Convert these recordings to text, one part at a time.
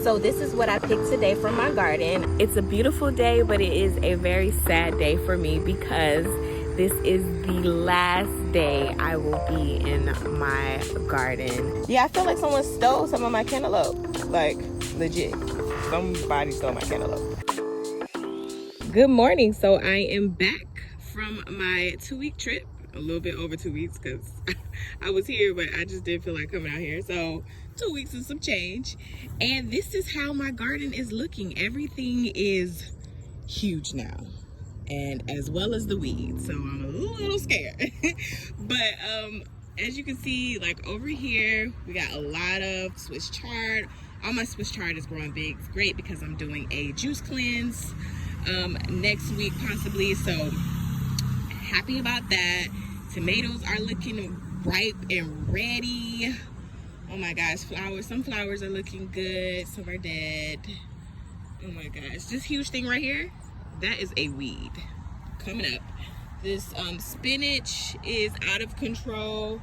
So this is what I picked today from my garden. It's a beautiful day, but it is a very sad day for me because this is the last day I will be in my garden. Yeah, I feel like someone stole some of my cantaloupe. Like, legit. Somebody stole my cantaloupe. Good morning. So I am back from my 2-week trip. A little bit over 2 weeks because I was here, but I just didn't feel like coming out here. So 2 weeks and some change. And this is how my garden is looking. Everything is huge now, and as well as the weeds. So I'm a little scared. But as you can see, like over here, we got a lot of Swiss chard. All my Swiss chard is growing big. It's great because I'm doing a juice cleanse next week possibly. So happy about that. Tomatoes are looking ripe and ready. Oh my gosh, flowers. Some flowers are looking good, some are dead. Oh my gosh, this huge thing right here, that is a weed coming up. This spinach is out of control.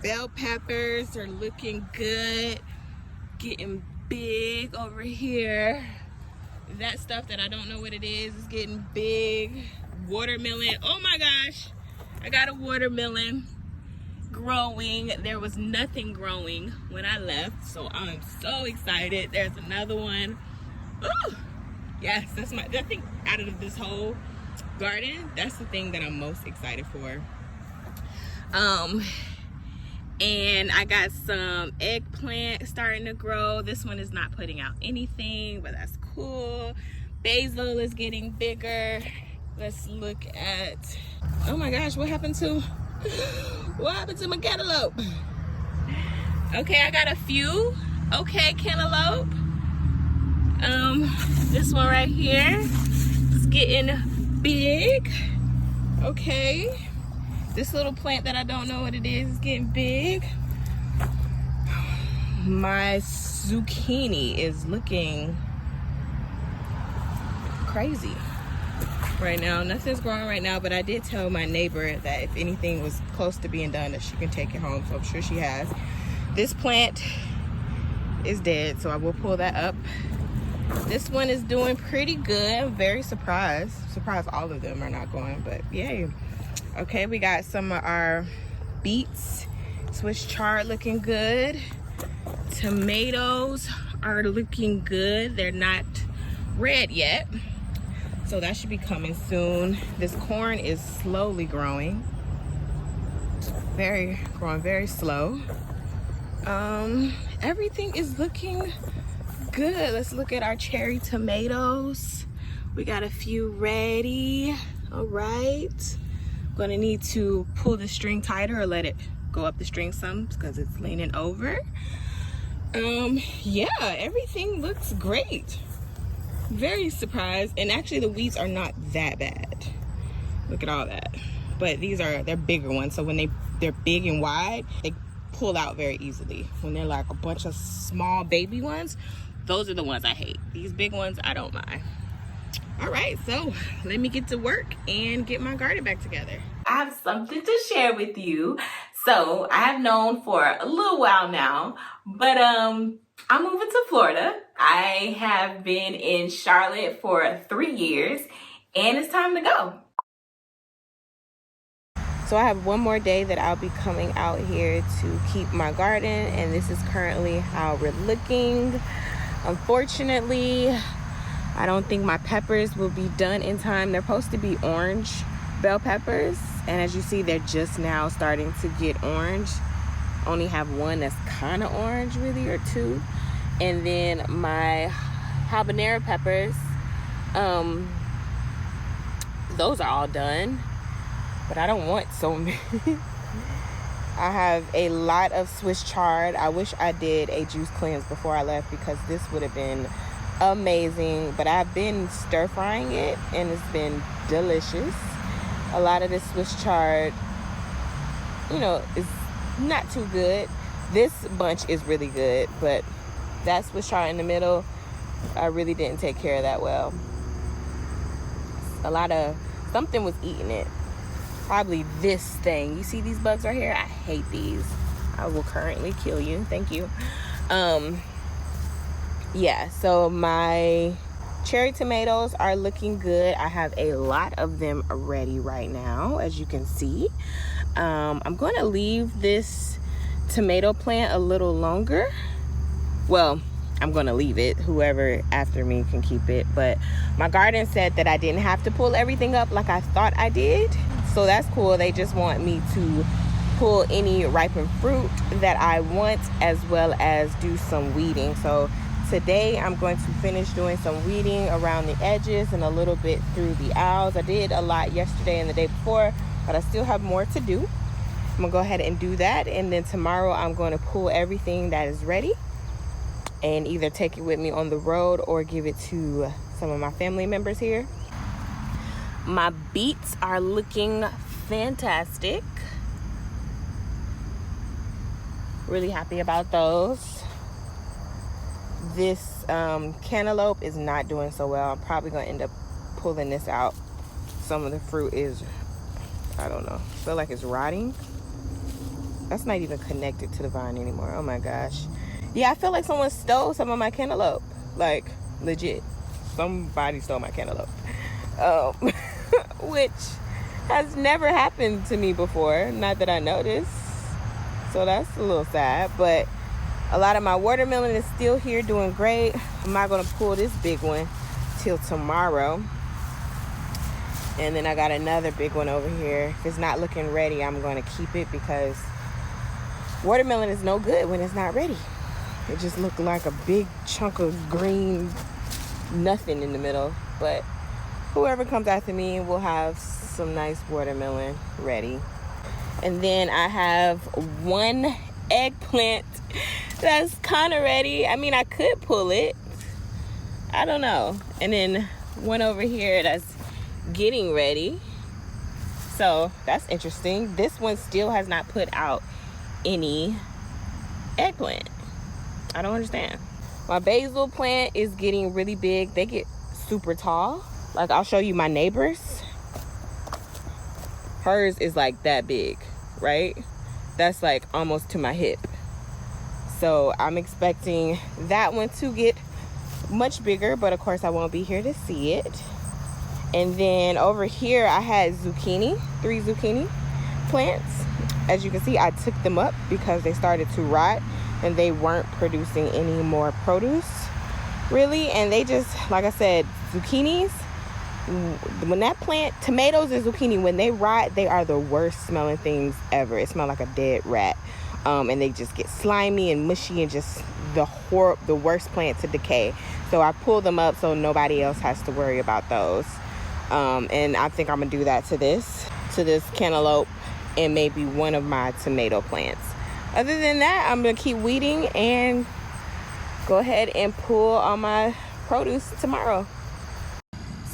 Bell peppers are looking good, getting big over here. That stuff that I don't know what it is getting big. Watermelon, oh my gosh, I got a watermelon growing. There was nothing growing when I left, so I'm so excited. There's another one. Ooh, yes, that's my, I think out of this whole garden, that's the thing that I'm most excited for. And I got some eggplant starting to grow. This one is not putting out anything, but that's cool. Basil is getting bigger. Let's look at, oh my gosh, what happened to my cantaloupe? Okay, I got a few. Okay, cantaloupe. This one right here is getting big. Okay. This little plant that I don't know what it is getting big. My zucchini is looking crazy right now. Nothing's growing right now, but I did tell my neighbor that if anything was close to being done, that she can take it home, so I'm sure she has. This plant is dead, so I will pull that up. This one is doing pretty good. I'm very surprised all of them are not going, but yay. Okay, we got some of our beets, Swiss chard looking good. Tomatoes are looking good. They're not red yet, so that should be coming soon. This corn is slowly growing. Growing very slow. Everything is looking good. Let's look at our cherry tomatoes. We got a few ready. All right. Gonna need to pull the string tighter or let it go up the string some because it's leaning over. Yeah, everything looks great. Very surprised, and actually the weeds are not that bad. Look at all that. But they're bigger ones, so when they're big and wide, they pull out very easily. When they're like a bunch of small baby ones, those are the ones I hate. These big ones I don't mind. All right, so let me get to work and get my garden back together. I have something to share with you. So I have known for a little while now, but I'm moving to Florida. I have been in Charlotte for 3 years, and it's time to go. So I have one more day that I'll be coming out here to keep my garden, and this is currently how we're looking. Unfortunately, I don't think my peppers will be done in time. They're supposed to be orange bell peppers, and as you see, they're just now starting to get orange. Only have one that's kind of orange, really, or two. And then my habanero peppers, those are all done, but I don't want so many. I have a lot of Swiss chard. I wish I did a juice cleanse before I left because this would have been amazing, but I've been stir frying it and it's been delicious. A lot of this Swiss chard, you know, is not too good. This bunch is really good, but that Swiss chard in the middle, I really didn't take care of that well. Something was eating it. Probably this thing. You see these bugs right here? I hate these. I will currently kill you. Thank you. yeah, so my cherry tomatoes are looking good. I have a lot of them ready right now, as you can see. I'm going to leave this tomato plant a little longer. Well, I'm going to leave it. Whoever after me can keep it. But my garden said that I didn't have to pull everything up like I thought I did. So that's cool. They just want me to pull any ripened fruit that I want, as well as do some weeding. So today I'm going to finish doing some weeding around the edges and a little bit through the aisles. I did a lot yesterday and the day before, but I still have more to do. I'm gonna go ahead and do that, and then tomorrow I'm going to pull everything that is ready and either take it with me on the road or give it to some of my family members here. My beets are looking fantastic. Really happy about those. This cantaloupe is not doing so well. I'm probably gonna end up pulling this out. Some of the fruit is, I don't know, I feel like it's rotting. That's not even connected to the vine anymore. Oh my gosh. Yeah, I feel like someone stole some of my cantaloupe. Like, legit. Somebody stole my cantaloupe. Which has never happened to me before. Not that I noticed. So that's a little sad. But a lot of my watermelon is still here doing great. I'm not going to pull this big one till tomorrow. And then I got another big one over here. If it's not looking ready, I'm going to keep it, because watermelon is no good when it's not ready. It just looked like a big chunk of green nothing in the middle. But whoever comes after me will have some nice watermelon ready. And then I have one eggplant that's kind of ready. I mean, I could pull it. I don't know. And then one over here that's getting ready. So that's interesting. This one still has not put out any eggplant. I don't understand. My basil plant is getting really big. They get super tall. Like, I'll show you my neighbors. Hers is like that big, right? That's like almost to my hip. So I'm expecting that one to get much bigger, but of course I won't be here to see it. And then over here I had zucchini, 3 zucchini plants. As you can see, I took them up because they started to rot and they weren't producing any more produce, really. And they just, like I said, zucchinis, when that plant, tomatoes and zucchini, when they rot, they are the worst smelling things ever. It smells like a dead rat. And they just get slimy and mushy and just the worst plant to decay. So I pull them up so nobody else has to worry about those. And I think I'm gonna do that to this cantaloupe and maybe one of my tomato plants. Other than that, I'm gonna keep weeding and go ahead and pull all my produce tomorrow.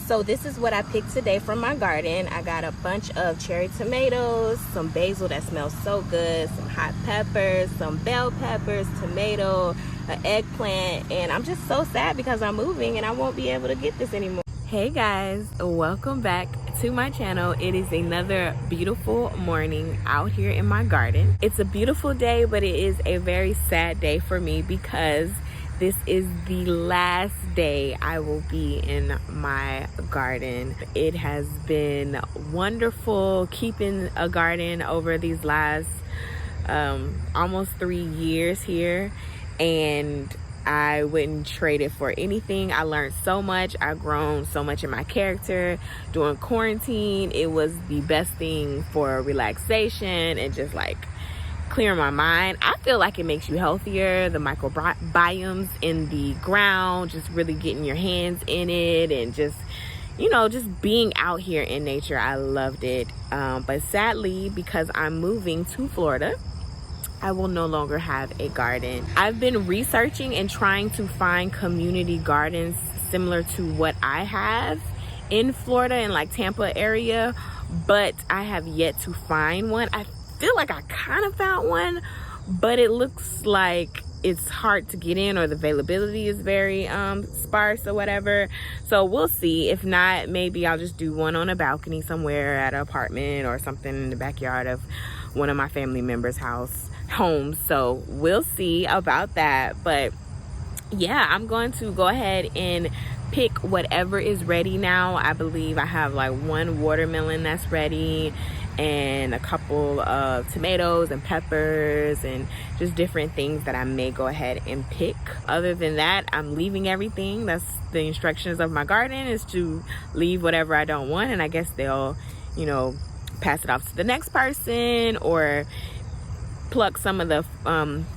So this is what I picked today from my garden. I got a bunch of cherry tomatoes, some basil that smells so good, some hot peppers, some bell peppers, tomato, an eggplant, and I'm just so sad because I'm moving and I won't be able to get this anymore. Hey guys, welcome back to my channel. It is another beautiful morning out here in my garden. It's a beautiful day, but it is a very sad day for me because this is the last day I will be in my garden. It has been wonderful keeping a garden over these last almost 3 years here, and I wouldn't trade it for anything. I learned so much. I've grown so much in my character during quarantine. It was the best thing for relaxation and just like clearing my mind. I feel like it makes you healthier. The microbiomes in the ground, just really getting your hands in it and just, you know, just being out here in nature. I loved it. But sadly, because I'm moving to Florida, I will no longer have a garden. I've been researching and trying to find community gardens similar to what I have in Florida in like Tampa area, but I have yet to find one. I feel like I kind of found one, but it looks like it's hard to get in or the availability is very sparse or whatever. So we'll see. If not, maybe I'll just do one on a balcony somewhere at an apartment or something in the backyard of one of my family members' homes. So we'll see about that. But yeah, I'm going to go ahead and pick whatever is ready now. I believe I have like one watermelon that's ready and a couple of tomatoes and peppers and just different things that I may go ahead and pick. Other than that, I'm leaving everything. That's the instructions of my garden, is to leave whatever I don't want, and I guess they'll, you know, pass it off to the next person or pluck some of the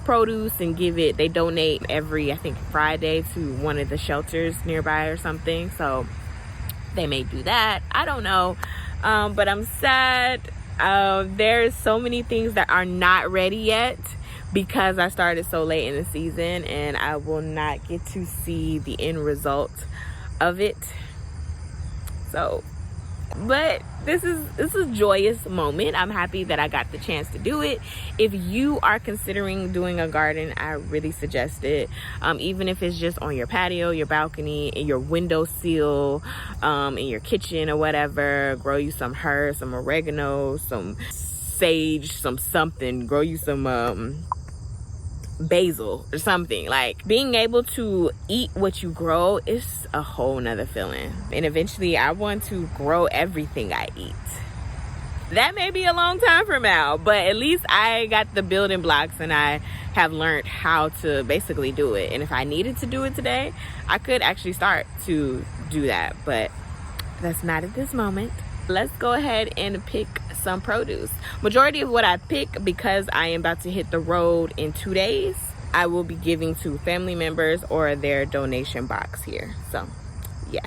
produce and give it. They donate every, I think, Friday to one of the shelters nearby or something, so they may do that. I don't know. But I'm sad. There's so many things that are not ready yet because I started so late in the season, and I will not get to see the end result of it. So, but this is a joyous moment. I'm happy that I got the chance to do it. If you are considering doing a garden, I really suggest it. Even if it's just on your patio, your balcony, in your windowsill, in your kitchen or whatever. Grow you some herbs, some oregano, some sage, something. Grow you some basil or something. Like, being able to eat what you grow is a whole nother feeling, and eventually I want to grow everything I eat. That may be a long time from now, but at least I got the building blocks and I have learned how to basically do it. And if I needed to do it today, I could actually start to do that, but that's not at this moment. Let's go ahead and pick some produce. Majority of what I pick, because I am about to hit the road in 2 days, I will be giving to family members or their donation box here. So yeah.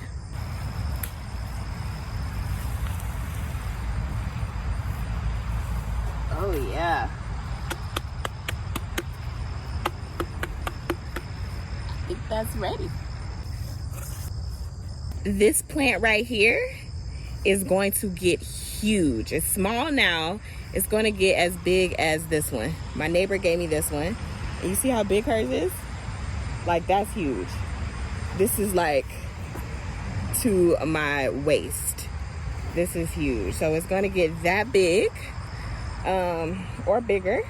Oh yeah. I think that's ready. This plant right here is going to get huge. It's small now. It's going to get as big as this one. My neighbor gave me this one. And you see how big hers is? Like, that's huge. This is like to my waist. This is huge. So it's going to get that big, or bigger,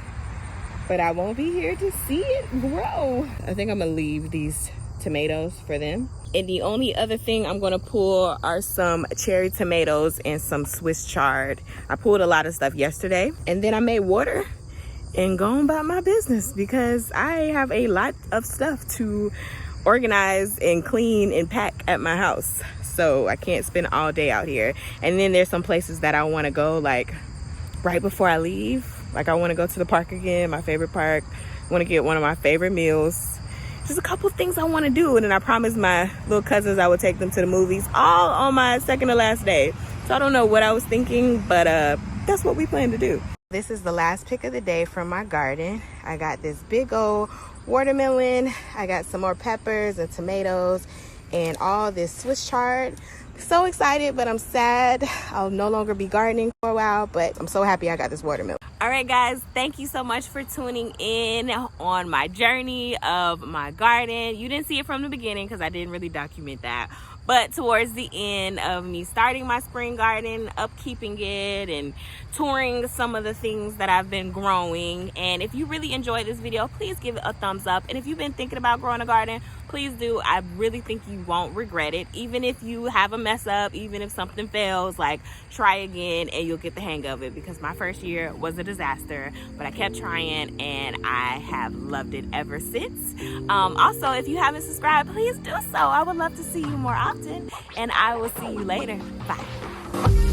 but I won't be here to see it grow. I think I'm gonna leave these tomatoes for them. And the only other thing I'm gonna pull are some cherry tomatoes and some Swiss chard. I pulled a lot of stuff yesterday, and then I made water and go about my business because I have a lot of stuff to organize and clean and pack at my house. So I can't spend all day out here. And then there's some places that I wanna go, like right before I leave. Like, I wanna go to the park again, my favorite park. I wanna get one of my favorite meals. Just a couple things I want to do, and then I promised my little cousins I would take them to the movies, all on my second to last day. So I don't know what I was thinking, but that's what we plan to do. This is the last pick of the day from my garden. I got this big old watermelon. I got some more peppers and tomatoes and all this Swiss chard. So excited, but I'm sad. I'll no longer be gardening for a while, but I'm so happy I got this watermelon. All right, guys, thank you so much for tuning in on my journey of my garden. You didn't see it from the beginning because I didn't really document that, but towards the end of me starting my spring garden, upkeeping it, and touring some of the things that I've been growing. And if you really enjoyed this video, please give it a thumbs up. And if you've been thinking about growing a garden, please do. I really think you won't regret it. Even if you have a mess up, even if something fails, like, try again and you'll get the hang of it, because my first year was a disaster, but I kept trying and I have loved it ever since. Also, if you haven't subscribed, please do so. I would love to see you more often, and I will see you later. Bye.